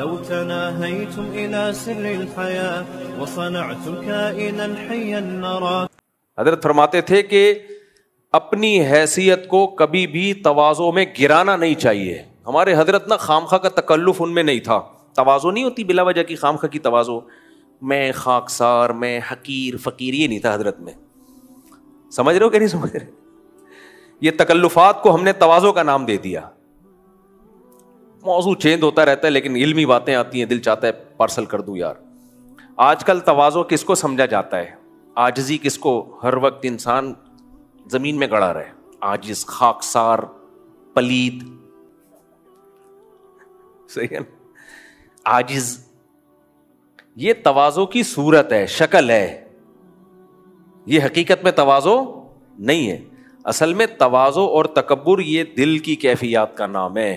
لو تناهيتم إلى سر الحياة وصنعتم كائنا حيا نرى. حضرت فرماتے تھے کہ اپنی حیثیت کو کبھی بھی تواضع میں گرانا نہیں چاہیے. ہمارے حضرت نا خامخواہ کا تکلف ان میں نہیں تھا. تواضع نہیں ہوتی بلا وجہ کی خامخواہ کی تواضع, میں خاکسار, میں حقیر, فقیر, یہ نہیں تھا حضرت میں. سمجھ رہے ہو کہ نہیں سمجھ رہے؟ یہ تکلفات کو ہم نے تواضع کا نام دے دیا. موضوع چینج ہوتا رہتا ہے لیکن علمی باتیں آتی ہیں, دل چاہتا ہے پارسل کر دوں یار. آج کل تواضع کس کو سمجھا جاتا ہے؟ عاجزی کس کو؟ ہر وقت انسان زمین میں گڑا رہے, عاجز, خاکسار, پلید, صحیح ہے نا, عاجز. یہ تواضع کی صورت ہے, شکل ہے, یہ حقیقت میں تواضع نہیں ہے. اصل میں تواضع اور تکبر یہ دل کی کیفیات کا نام ہے.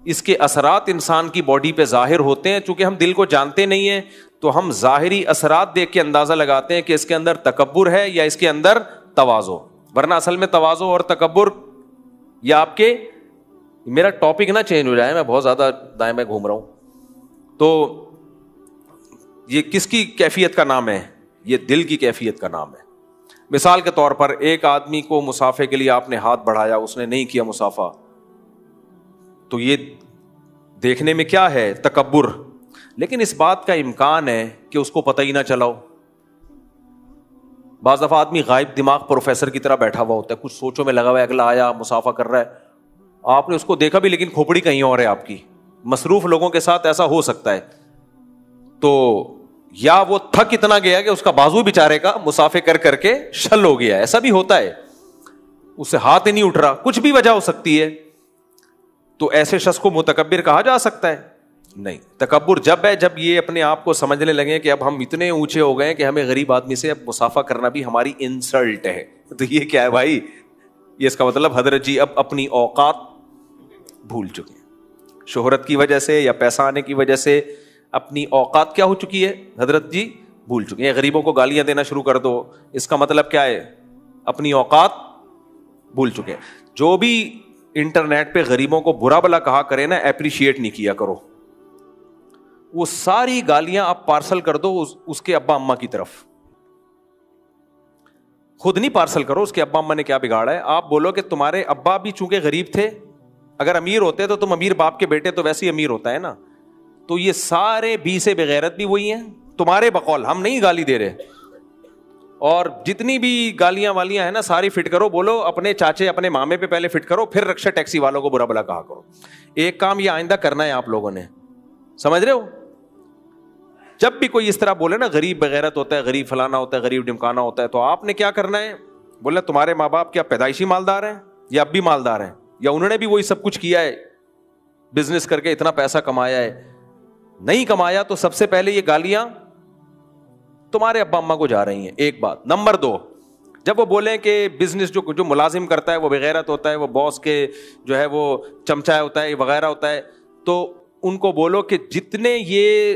اس کے اثرات انسان کی باڈی پہ ظاہر ہوتے ہیں. چونکہ ہم دل کو جانتے نہیں ہیں تو ہم ظاہری اثرات دیکھ کے اندازہ لگاتے ہیں کہ اس کے اندر تکبر ہے یا اس کے اندر تواضع. ورنہ اصل میں تواضع اور تکبر یا آپ کے, میرا ٹاپک نہ چینج ہو جائے, میں بہت زیادہ دائیں میں گھوم رہا ہوں. تو یہ کس کی کیفیت کا نام ہے؟ یہ دل کی کیفیت کا نام ہے. مثال کے طور پر ایک آدمی کو مسافے کے لیے آپ نے ہاتھ بڑھایا, اس نے نہیں کیا مسافہ, تو یہ دیکھنے میں کیا ہے؟ تکبر. لیکن اس بات کا امکان ہے کہ اس کو پتہ ہی نہ چلا ہو. بعض دفعہ آدمی غائب دماغ پروفیسر کی طرح بیٹھا ہوا ہوتا ہے, کچھ سوچوں میں لگا ہوا ہے, اگلا آیا مسافہ کر رہا ہے, آپ نے اس کو دیکھا بھی لیکن کھوپڑی کہیں اور ہے آپ کی. مصروف لوگوں کے ساتھ ایسا ہو سکتا ہے. تو یا وہ تھک اتنا گیا کہ اس کا بازو بیچارے کا مسافے کر کر کے شل ہو گیا, ایسا بھی ہوتا ہے, اس سے ہاتھ ہی نہیں اٹھ رہا, کچھ بھی وجہ ہو سکتی ہے. تو ایسے شخص کو متکبر کہا جا سکتا ہے؟ نہیں. تکبر جب ہے جب یہ اپنے آپ کو سمجھنے لگے کہ اب ہم اتنے اونچے ہو گئے کہ ہمیں غریب آدمی سے اب مسافہ کرنا بھی ہماری انسلٹ ہے. تو یہ کیا ہے بھائی؟ یہ اس کا مطلب حضرت جی اب اپنی اوقات بھول چکے ہیں. شہرت کی وجہ سے یا پیسہ آنے کی وجہ سے اپنی اوقات کیا ہو چکی ہے؟ حضرت جی بھول چکے ہیں. غریبوں کو گالیاں دینا شروع کر دو, اس کا مطلب کیا ہے؟ اپنی اوقات بھول چکے ہیں. جو بھی انٹرنیٹ پہ غریبوں کو برا بلا کہا کرے نا, اپریشیٹ نہیں کیا کرو. وہ ساری گالیاں آپ پارسل کر دو اس کے ابا اماں کی طرف. خود نہیں پارسل کرو اس کے ابا اماں نے کیا بگاڑا ہے. آپ بولو کہ تمہارے ابا بھی چونکہ غریب تھے, اگر امیر ہوتے تو تم امیر باپ کے بیٹے تو ویسے ہی امیر ہوتا ہے نا. تو یہ سارے بی سے بغیرت بھی وہی ہیں تمہارے بقول, ہم نہیں گالی دے رہے. اور جتنی بھی گالیاں والیاں ہیں نا ساری فٹ کرو, بولو اپنے چاچے اپنے مامے پہ پہلے فٹ کرو, پھر رکشا ٹیکسی والوں کو برا بلا کہا کرو. ایک کام یہ آئندہ کرنا ہے آپ لوگوں نے, سمجھ رہے ہو؟ جب بھی کوئی اس طرح بولے نا غریب بغیرت ہوتا ہے, غریب فلانا ہوتا ہے, غریب ڈمکانا ہوتا ہے, تو آپ نے کیا کرنا ہے؟ بولنا تمہارے ماں باپ کیا پیدائشی مالدار ہیں یا اب بھی مالدار ہیں, یا انہوں نے بھی وہی سب کچھ کیا ہے, بزنس کر کے اتنا پیسہ کمایا ہے؟ نہیں کمایا تو سب سے پہلے یہ گالیاں تمہارے ابا اماں کو جا رہی ہیں. ایک بات. نمبر 2, جب وہ بولیں کہ بزنس جو ملازم کرتا ہے وہ بغیرت ہوتا ہے, وہ باس کے جو ہے وہ چمچہ ہوتا ہے وغیرہ ہوتا ہے, تو ان کو بولو کہ جتنے یہ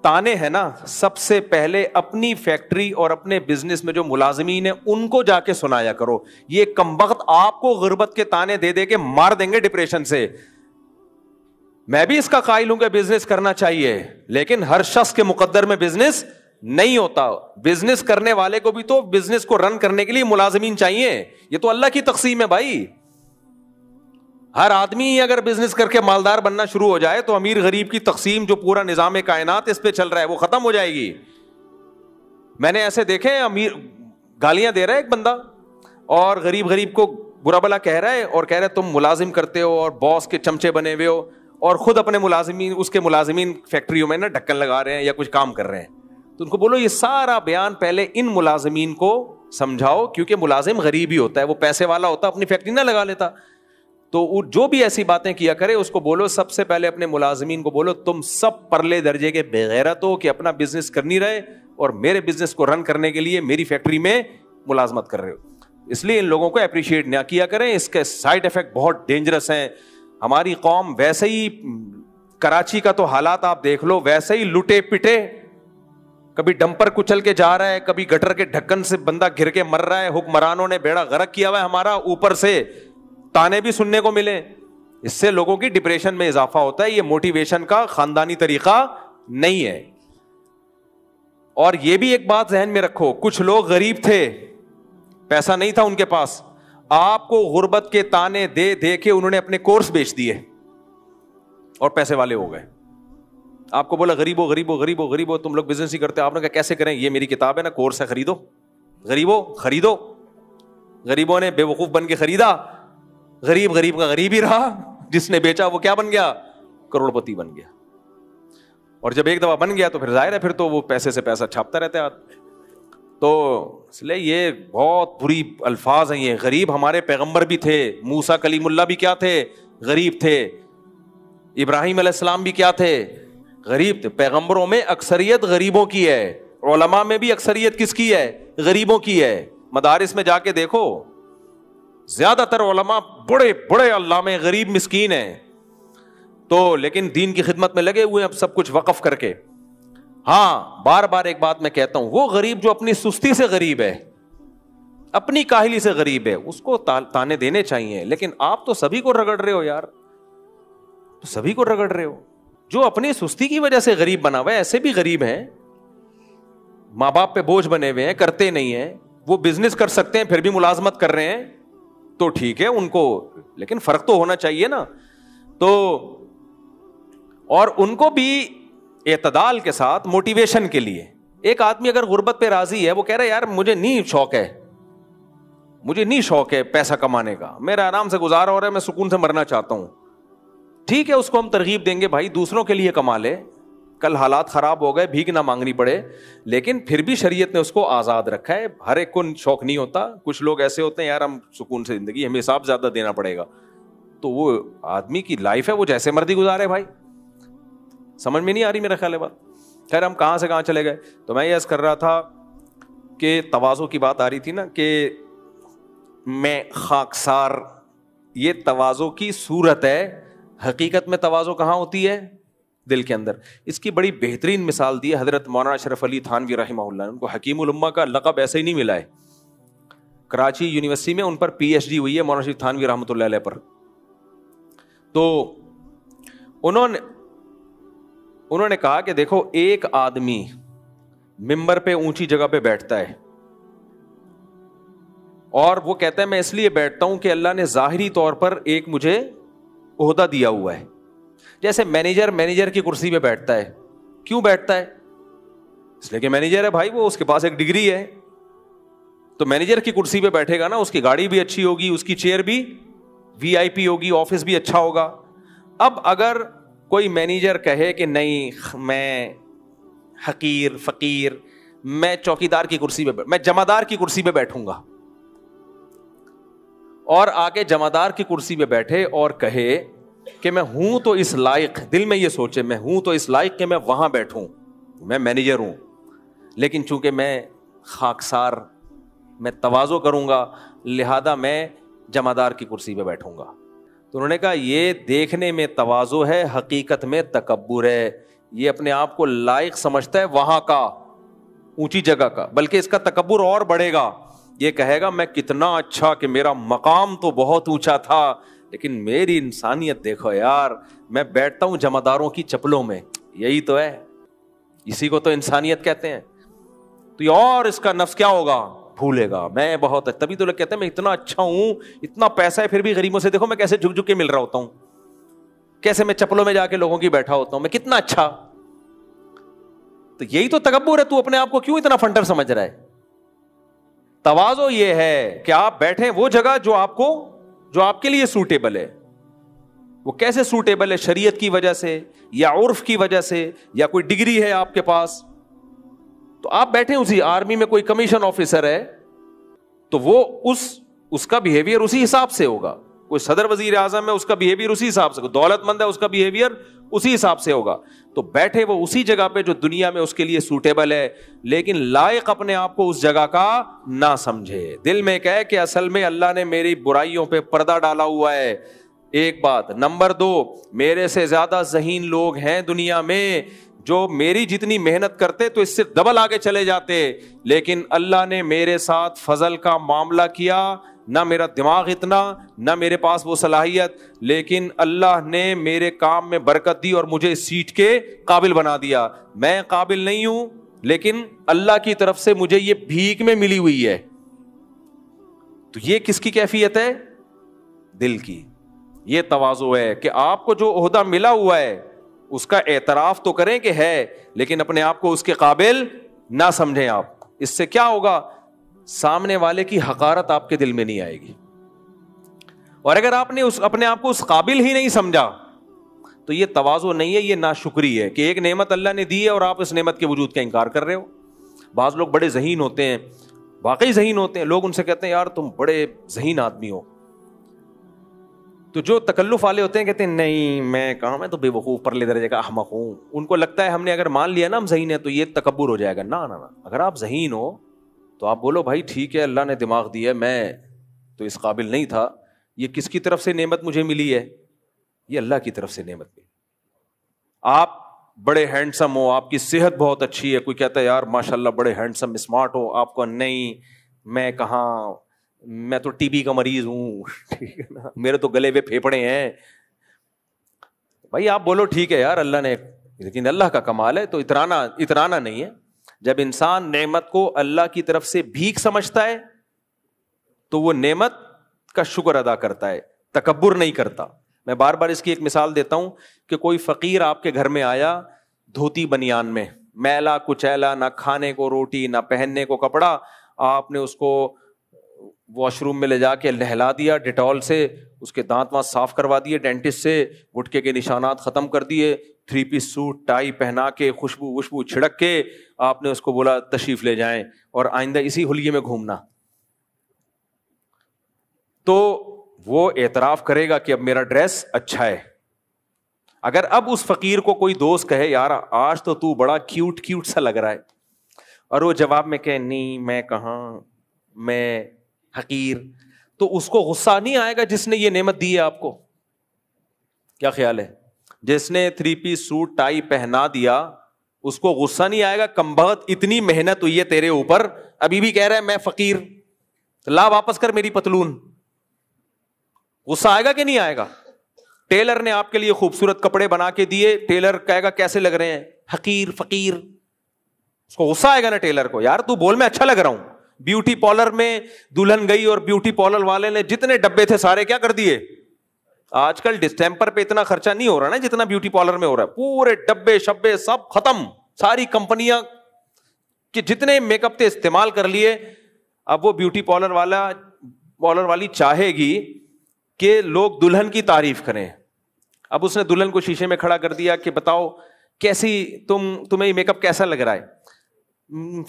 تانے ہیں نا سب سے پہلے اپنی فیکٹری اور اپنے بزنس میں جو ملازمین ہیں ان کو جا کے سنایا کرو. یہ کمبخت آپ کو غربت کے تانے دے دے کے مار دیں گے ڈپریشن سے. میں بھی اس کا قائل ہوں کہ بزنس کرنا چاہیے, لیکن ہر شخص کے مقدر میں بزنس نہیں ہوتا. بزنس کرنے والے کو بھی تو بزنس کو رن کرنے کے لیے ملازمین چاہیے. یہ تو اللہ کی تقسیم ہے بھائی. ہر آدمی اگر بزنس کر کے مالدار بننا شروع ہو جائے تو امیر غریب کی تقسیم جو پورا نظام کائنات اس پہ چل رہا ہے وہ ختم ہو جائے گی. میں نے ایسے دیکھے, امیر گالیاں دے رہا ہے ایک بندہ اور غریب کو برا بلا کہہ رہا ہے, اور کہہ رہا ہے تم ملازم کرتے ہو اور باس کے چمچے بنے ہوئے ہو, اور خود اپنے اس کے ملازمین فیکٹریوں میں نا ڈھکن لگا رہے ہیں یا کچھ کام کر رہے ہیں. تو ان کو بولو یہ سارا بیان پہلے ان ملازمین کو سمجھاؤ, کیونکہ ملازم غریب ہی ہوتا ہے, وہ پیسے والا ہوتا اپنی فیکٹری نہ لگا لیتا. تو جو بھی ایسی باتیں کیا کرے اس کو بولو سب سے پہلے اپنے ملازمین کو بولو تم سب پرلے درجے کے بغیرت ہو کہ اپنا بزنس کر نہیں رہے اور میرے بزنس کو رن کرنے کے لیے میری فیکٹری میں ملازمت کر رہے ہو. اس لیے ان لوگوں کو اپریشیٹ نہ کیا کریں, اس کے سائڈ افیکٹ بہت ڈینجرس ہیں. ہماری قوم ویسے ہی, کراچی کا تو حالات آپ دیکھ لو, ویسے ہی لٹے پٹے, کبھی ڈمپر کچل کے جا رہا ہے, کبھی گٹر کے ڈھکن سے بندہ گر کے مر رہا ہے, حکمرانوں نے بیڑا غرق کیا ہوا ہے ہمارا, اوپر سے تانے بھی سننے کو ملے. اس سے لوگوں کی ڈپریشن میں اضافہ ہوتا ہے. یہ موٹیویشن کا خاندانی طریقہ نہیں ہے. اور یہ بھی ایک بات ذہن میں رکھو, کچھ لوگ غریب تھے, پیسہ نہیں تھا ان کے پاس, آپ کو غربت کے تانے دے دے کے انہوں نے اپنے کورس بیچ دیے اور پیسے والے ہو گئے. آپ کو بولا غریبو غریبو غریبو غریبو, تم لوگ بزنس ہی کرتے, آپ نے کہا کیسے کریں, یہ میری کتاب ہے نا, کورس ہے, خریدو. غریبو خریدو. غریبوں نے بے وقوف بن کے خریدا, غریب غریب کا غریب ہی رہا, جس نے بیچا وہ کیا بن گیا, کروڑ پتی بن گیا. اور جب ایک دفعہ بن گیا تو پھر ظاہر ہے پھر تو وہ پیسے سے پیسہ چھاپتا رہتا ہے. تو اس لیے یہ بہت بری الفاظ ہیں یہ. غریب ہمارے پیغمبر بھی تھے, موسیٰ کلیم اللہ بھی کیا تھے, غریب تھے. ابراہیم علیہ السلام بھی کیا تھے, غریب تھے. پیغمبروں میں اکثریت غریبوں کی ہے, علماء میں بھی اکثریت کس کی ہے, غریبوں کی ہے. مدارس میں جا کے دیکھو, زیادہ تر علماء بڑے بڑے علامے غریب مسکین ہیں. تو لیکن دین کی خدمت میں لگے ہوئے ہیں اب سب کچھ وقف کر کے. ہاں بار بار ایک بات میں کہتا ہوں, وہ غریب جو اپنی سستی سے غریب ہے, اپنی کاہلی سے غریب ہے, اس کو تانے دینے چاہیے. لیکن آپ تو سبھی کو رگڑ رہے ہو یار, تو سبھی کو رگڑ رہے ہو. جو اپنی سستی کی وجہ سے غریب بنا ہوا ہے, ایسے بھی غریب ہیں, ماں باپ پہ بوجھ بنے ہوئے ہیں, کرتے نہیں ہیں. وہ بزنس کر سکتے ہیں پھر بھی ملازمت کر رہے ہیں, تو ٹھیک ہے ان کو, لیکن فرق تو ہونا چاہیے نا. تو اور ان کو بھی اعتدال کے ساتھ موٹیویشن کے لیے. ایک آدمی اگر غربت پہ راضی ہے, وہ کہہ رہا ہے یار مجھے نہیں شوق ہے, مجھے نہیں شوق ہے پیسہ کمانے کا, میرا آرام سے گزارا ہو رہا ہے, میں سکون سے مرنا چاہتا ہوں. ٹھیک ہے, اس کو ہم ترغیب دیں گے, بھائی دوسروں کے لیے کما لے, کل حالات خراب ہو گئے بھیک نہ مانگنی پڑے. لیکن پھر بھی شریعت نے اس کو آزاد رکھا ہے. ہر ایک کو شوق نہیں ہوتا, کچھ لوگ ایسے ہوتے ہیں یار ہم سکون سے زندگی, ہمیں حساب زیادہ دینا پڑے گا. تو وہ آدمی کی لائف ہے, وہ جیسے مرضی گزارے بھائی. سمجھ میں نہیں آ رہی میرا خیال ہے بات. خیر ہم کہاں سے کہاں چلے گئے. تو میں یہ عرض کر رہا تھا کہ تواضع کی بات آ رہی تھی نا, کہ میں خاکسار, یہ تواضع کی صورت ہے. حقیقت میں تواضع کہاں ہوتی ہے, دل کے اندر. اس کی بڑی بہترین مثال دی ہے حضرت مولانا اشرف علی تھانوی رحمہ اللہ. ان کو حکیم الامہ کا لقب ایسے ہی نہیں ملا ہے. کراچی یونیورسٹی میں ان پر پی ایچ ڈی ہوئی ہے مولانا اشرف تھانوی رحمۃ اللہ علیہ پر. تو انہوں نے کہا کہ دیکھو, ایک آدمی ممبر پہ اونچی جگہ پہ بیٹھتا ہے اور وہ کہتا ہے میں اس لیے بیٹھتا ہوں کہ اللہ نے ظاہری طور پر ایک مجھے عہدہ دیا ہوا ہے. جیسے مینیجر کی کرسی پہ بیٹھتا ہے. کیوں بیٹھتا ہے؟ اس لیے کہ مینیجر ہے بھائی, وہ اس کے پاس ایک ڈگری ہے, تو مینیجر کی کرسی پہ بیٹھے گا نا, اس کی گاڑی بھی اچھی ہوگی, اس کی چیئر بھی وی آئی پی ہوگی, آفس بھی اچھا ہوگا. اب اگر کوئی مینیجر کہے کہ نہیں میں حقیر فقیر, میں چوکیدار کی کرسی پہ, میں جمعدار کی کرسی پہ بیٹھوں گا, اور آگے جمعدار کی کرسی پہ بیٹھے اور کہے کہ میں ہوں تو اس لائق, دل میں یہ سوچے میں ہوں تو اس لائق کہ میں وہاں بیٹھوں, میں مینیجر ہوں, لیکن چونکہ میں خاکسار, میں تواضع کروں گا, لہذا میں جمعدار کی کرسی پہ بیٹھوں گا. تو انہوں نے کہا یہ دیکھنے میں تواضع ہے, حقیقت میں تکبر ہے. یہ اپنے آپ کو لائق سمجھتا ہے وہاں کا, اونچی جگہ کا, بلکہ اس کا تکبر اور بڑھے گا. یہ کہے گا میں کتنا اچھا, کہ میرا مقام تو بہت اونچا تھا, لیکن میری انسانیت دیکھو یار, میں بیٹھتا ہوں جمعداروں کی چپلوں میں. یہی تو ہے, اسی کو تو انسانیت کہتے ہیں. تو یہ اور اس کا نفس کیا ہوگا, بھولے گا میں بہت. تبھی تو لوگ کہتے ہیں میں اتنا اچھا ہوں, اتنا پیسہ ہے, پھر بھی غریبوں سے دیکھو میں کیسے جھک جھک کے مل رہا ہوتا ہوں, کیسے میں چپلوں میں جا کے لوگوں کی بیٹھا ہوتا ہوں, میں کتنا اچھا. تو یہی تو تکبر ہے. تو اپنے آپ کو کیوں اتنا فنٹر سمجھ رہا ہے؟ تواضع یہ ہے کہ آپ بیٹھیں وہ جگہ جو آپ کے لیے سوٹیبل ہے. وہ کیسے سوٹیبل ہے؟ شریعت کی وجہ سے, یا عرف کی وجہ سے, یا کوئی ڈگری ہے آپ کے پاس, تو آپ بیٹھیں اسی. آرمی میں کوئی کمیشن آفیسر ہے تو وہ اس کا بیہیویئر اسی حساب سے ہوگا. کوئی صدر وزیر اعظم ہے, اس کا بیہیویئر اسی حساب سے, کوئی دولت مند ہے, اس کا بیہیویئر اسی حساب سے ہوگا. تو بیٹھے وہ اسی جگہ پہ جو دنیا میں اس کے لیے سوٹیبل ہے, لیکن لائق اپنے آپ کو اس جگہ کا نہ سمجھے. دل میں کہے کہ اصل میں اللہ نے میری برائیوں پہ پردہ ڈالا ہوا ہے. ایک بات. نمبر 2, میرے سے زیادہ ذہین لوگ ہیں دنیا میں جو میری جتنی محنت کرتے تو اس سے ڈبل آگے چلے جاتے, لیکن اللہ نے میرے ساتھ فضل کا معاملہ کیا, نہ میرا دماغ اتنا، نہ میرے پاس وہ صلاحیت، لیکن اللہ نے میرے کام میں برکت دی اور مجھے اس سیٹ کے قابل بنا دیا. میں قابل نہیں ہوں لیکن اللہ کی طرف سے مجھے یہ بھیک میں ملی ہوئی ہے. تو یہ کس کی کیفیت ہے؟ دل کی. یہ تواضع ہے کہ آپ کو جو عہدہ ملا ہوا ہے اس کا اعتراف تو کریں کہ ہے، لیکن اپنے آپ کو اس کے قابل نہ سمجھیں. آپ اس سے کیا ہوگا؟ سامنے والے کی حقارت آپ کے دل میں نہیں آئے گی. اور اگر آپ نے اپنے آپ کو اس قابل ہی نہیں سمجھا تو یہ تواضع نہیں ہے، یہ ناشکری ہے کہ ایک نعمت اللہ نے دی ہے اور آپ اس نعمت کے وجود کا انکار کر رہے ہو. بعض لوگ بڑے ذہین ہوتے ہیں، واقعی ذہین ہوتے ہیں، لوگ ان سے کہتے ہیں یار تم بڑے ذہین آدمی ہو. تو جو تکلف والے ہوتے ہیں کہتے ہیں نہیں میں کہاں، میں تو بے وقوف پرلے درجے کا احمق ہوں. ان کو لگتا ہے ہم نے اگر مان لیا نا ہم ذہین ہیں تو یہ تکبر ہو جائے گا. نہ نہ، اگر آپ ذہین ہو تو آپ بولو بھائی ٹھیک ہے اللہ نے دماغ دیا ہے، میں تو اس قابل نہیں تھا. یہ کس کی طرف سے نعمت مجھے ملی ہے؟ یہ اللہ کی طرف سے نعمت ملی. آپ بڑے ہینڈسم ہو، آپ کی صحت بہت اچھی ہے، کوئی کہتا ہے یار ماشاءاللہ بڑے ہینڈسم اسمارٹ ہو، آپ کو نہیں میں کہاں، میں تو ٹی بی کا مریض ہوں ٹھیک ہے نا، میرے تو گلے ہوئے پھیپڑے ہیں. بھائی آپ بولو ٹھیک ہے یار اللہ نے، لیکن اللہ کا کمال ہے. تو اترانا نہیں ہے. جب انسان نعمت کو اللہ کی طرف سے بھیک سمجھتا ہے تو وہ نعمت کا شکر ادا کرتا ہے، تکبر نہیں کرتا. میں بار بار اس کی ایک مثال دیتا ہوں کہ کوئی فقیر آپ کے گھر میں آیا دھوتی بنیان میں، میلا کچیلا، نہ کھانے کو روٹی نہ پہننے کو کپڑا. آپ نے اس کو واش روم میں لے جا کے نہلا دیا ڈیٹول سے، اس کے دانت وہاں صاف کروا دیے ڈینٹسٹ سے، گٹکے کے نشانات ختم کر دیے، 3 پیس سوٹ ٹائی پہنا کے خوشبو چھڑک کے آپ نے اس کو بولا تشریف لے جائیں اور آئندہ اسی حلیے میں گھومنا. تو وہ اعتراف کرے گا کہ اب میرا ڈریس اچھا ہے. اگر اب اس فقیر کو کوئی دوست کہے یار آج تو بڑا کیوٹ سا لگ رہا ہے، اور وہ جواب میں کہ نہیں میں کہاں، میں حقیر، تو اس کو غصہ نہیں آئے گا جس نے یہ نعمت دی ہے آپ کو؟ کیا خیال ہے؟ جس نے 3 پیس سوٹ ٹائی پہنا دیا اس کو غصہ نہیں آئے گا؟ کمبخت اتنی محنت ہوئی ہے تیرے اوپر، ابھی بھی کہہ رہا ہے میں فقیر، لا واپس کر میری پتلون. غصہ آئے گا کہ نہیں آئے گا؟ ٹیلر نے آپ کے لیے خوبصورت کپڑے بنا کے دیے، ٹیلر کہے گا کیسے لگ رہے ہیں، حقیر فقیر. اس کو غصہ آئے گا نا ٹیلر کو، یار تو بول میں اچھا لگ رہا ہوں. بیوٹی پارلر میں دلہن گئی اور بیوٹی پارلر والے نے جتنے ڈبے تھے سارے کیا کر دیے. آج کل ڈسٹیمپر پہ اتنا خرچہ نہیں ہو رہا نا جتنا بیوٹی پارلر میں ہو رہا ہے. پورے ڈبے شبے سب ختم، ساری کمپنیاں کہ جتنے میک اپ تھے استعمال کر لیے. اب وہ بیوٹی پارلر والی چاہے گی کہ لوگ دلہن کی تعریف کریں. اب اس نے دلہن کو شیشے میں کھڑا کر دیا کہ بتاؤ کیسی تمہیں میک اپ کیسا لگ رہا ہے.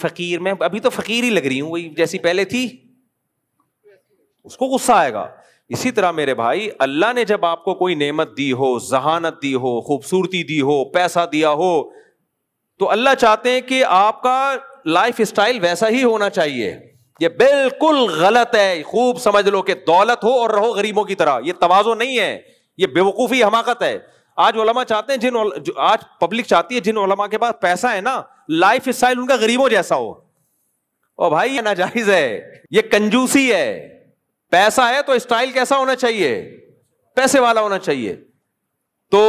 فقیر، میں ابھی تو فقیر ہی لگ رہی ہوں، وہی جیسی پہلے تھی. اس کو غصہ آئے گا. اسی طرح میرے بھائی اللہ نے جب آپ کو کوئی نعمت دی ہو، ذہانت دی ہو، خوبصورتی دی ہو، پیسہ دیا ہو، تو اللہ چاہتے ہیں کہ آپ کا لائف اسٹائل ویسا ہی ہونا چاہیے. یہ بالکل غلط ہے. خوب سمجھ لو کہ دولت ہو اور رہو غریبوں کی طرح. یہ تواضع نہیں ہے، یہ بے وقوفی حماقت ہے. آج علماء چاہتے ہیں آج پبلک چاہتی ہے جن علماء کے پاس پیسہ ہے نا لائف اسٹائل ان کا غریبوں جیسا ہو. او بھائی یہ ناجائز ہے، یہ کنجوسی ہے. پیسہ ہے تو اسٹائل کیسا ہونا چاہیے؟ پیسے والا ہونا چاہیے. تو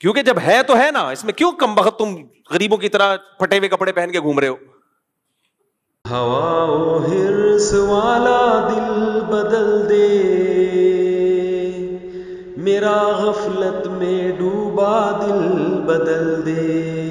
کیونکہ جب ہے تو ہے نا، اس میں کیوں کم بخت تم غریبوں کی طرح پھٹے ہوئے کپڑے پہن کے گھوم رہے ہو. ہوا و حرص والا دل بدل دے، میرا غفلت میں ڈوبا دل بدل دے.